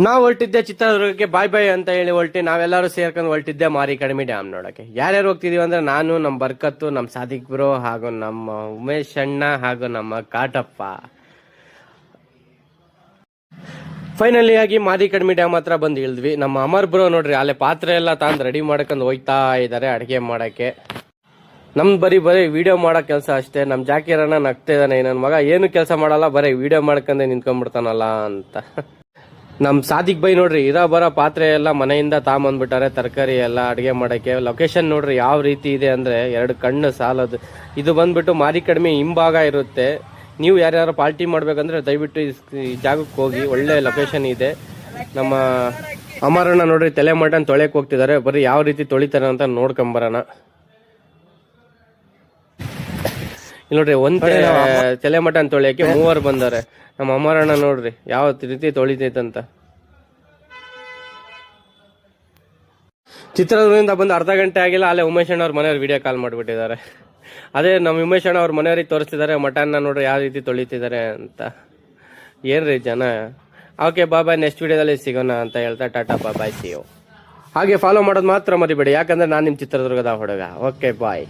ನಾವು ಹೊರಟಿದ್ದೆ ಚಿತ್ರದುರ್ಗಕ್ಕೆ ಬಾಯ್ ಬಾಯ್ ಅಂತ ಹೇಳಿ ಹೊರಟಿ ನಾವೆಲ್ಲರೂ ಸೇರ್ಕೊಂಡು ಹೊರಟಿದ್ದೆ ಮಾರಿ ಕಡಿಮೆ ಡ್ಯಾಮ್ ನೋಡಕ್ಕೆ. ಯಾರ್ಯಾರು ಹೋಗ್ತಿದೀವಿ ಅಂದ್ರೆ ನಾನು, ನಮ್ಮ ಬರ್ಕತ್ತು, ನಮ್ಮ ಸಾದಿಕ್ ಬ್ರೋ ಹಾಗೂ ನಮ್ಮ ಉಮೇಶ್ ಅಣ್ಣ ಹಾಗೂ ನಮ್ಮ ಕಾಟಪ್ಪ. ಫೈನಲಿ ಆಗಿ ಮಾದಿ ಕಡಿಮೆ ಡ್ಯಾಮ್ ಹತ್ರ ಬಂದು ಇಳಿದ್ವಿ. ನಮ್ಮ ಅಮರ್ ಬ್ರೋ ನೋಡ್ರಿ ಅಲ್ಲೇ ಪಾತ್ರೆ ಎಲ್ಲ ತಂದು ರೆಡಿ ಮಾಡ್ಕೊಂಡು ಹೋಯ್ತಾ ಇದಾರೆ ಅಡಿಗೆ ಮಾಡಕ್ಕೆ. ನಮ್ದು ಬರೀ ವಿಡಿಯೋ ಮಾಡೋ ಕೆಲಸ ಅಷ್ಟೇ. ನಮ್ಮ ಜಾಕಿರಣ್ಣ ನಗ್ತಾ ಇದ್ದಾನೆ, ನನ್ನ ಮಗ ಏನು ಕೆಲಸ ಮಾಡಲ್ಲ, ಬರೀ ವಿಡಿಯೋ ಮಾಡ್ಕೊಂಡೆ ನಿಂತ್ಕೊಂಡ್ಬಿಡ್ತಾನಲ್ಲ ಅಂತ. ನಮ್ಮ ಸಾದಿಕ್ ಬೈ ನೋಡ್ರಿ ಬರೋ ಪಾತ್ರೆ ಎಲ್ಲ ಮನೆಯಿಂದ ತಾಂಬಂದ್ಬಿಟ್ಟಾರೆ, ತರಕಾರಿ ಎಲ್ಲ ಅಡಿಗೆ ಮಾಡಕ್ಕೆ. ಲೊಕೇಶನ್ ನೋಡ್ರಿ ಯಾವ ರೀತಿ ಇದೆ ಅಂದ್ರೆ 2 ಕಣ್ಣು ಸಾಲದು. ಇದು ಬಂದ್ಬಿಟ್ಟು ಮಾರಿ ಕಡಿಮೆ ಹಿಂಭಾಗ ಇರುತ್ತೆ. ನೀವು ಯಾರ್ಯಾರು ಪಾರ್ಟಿ ಮಾಡ್ಬೇಕಂದ್ರೆ ದಯವಿಟ್ಟು ಈ ಜಾಗಕ್ಕೆ ಹೋಗಿ, ಒಳ್ಳೆ ಲೊಕೇಶನ್ ಇದೆ. ನಮ್ಮ ಅಮರಣ್ಣ ನೋಡ್ರಿ ತಲೆ ಮಟನ್ ತೊಳೆಯಕ್ ಹೋಗ್ತಿದ್ದಾರೆ, ಬರೀ ಯಾವ ರೀತಿ ತೊಳಿತಾರೆ ಅಂತ ನೋಡ್ಕೊಂಬರೋಣ. ಇಲ್ಲಿ ನೋಡ್ರಿ ಒಂದ್ ತಲೆ ಮಟನ್ ತೊಳೆಯಕ್ಕೆ 3 ಬಂದಾರೆ. ನಮ್ಮ ಅಮರಣ್ಣ ನೋಡ್ರಿ ಯಾವ ರೀತಿ ತೊಳಿತೈತಂತ. ಚಿತ್ರದುರ್ಗದಿಂದ ಬಂದು ಅರ್ಧ ಗಂಟೆ ಆಗಿಲ್ಲ, ಅಲ್ಲೇ ಉಮೇಶ್ ಅಣ್ಣ ಅವ್ರ ಮನೆಯವ್ರು ವಿಡಿಯೋ ಕಾಲ್ ಮಾಡಿಬಿಟ್ಟಿದ್ದಾರೆ. ಅದೇ ನಮ್ಮ ಉಮೇಶ್ ಅಣ್ಣ ಅವ್ರ ಮನೆಯವ್ರಿಗೆ ತೋರಿಸ್ತಿದ್ದಾರೆ ಮಟನ್ನ ನೋಡ್ರಿ ಯಾವ ರೀತಿ ತೊಳಿತಿದ್ದಾರೆ ಅಂತ. ಏನ್ರಿ ಜನ. ಓಕೆ ಬಾಯ್, ನೆಕ್ಸ್ಟ್ ವಿಡಿಯೋದಲ್ಲಿ ಸಿಗೋಣ ಅಂತ ಹೇಳ್ತಾ ಟಾಟಾ ಬಾಯ್ ಸಿ ಯು. ಹಾಗೆ ಫಾಲೋ ಮಾಡೋದು ಮಾತ್ರ ಮರಿಬೇಡಿ, ಯಾಕಂದ್ರೆ ನಾನು ನಿಮ್ಮ ಚಿತ್ರದುರ್ಗದ ಹುಡುಗ. ಓಕೆ ಬಾಯ್.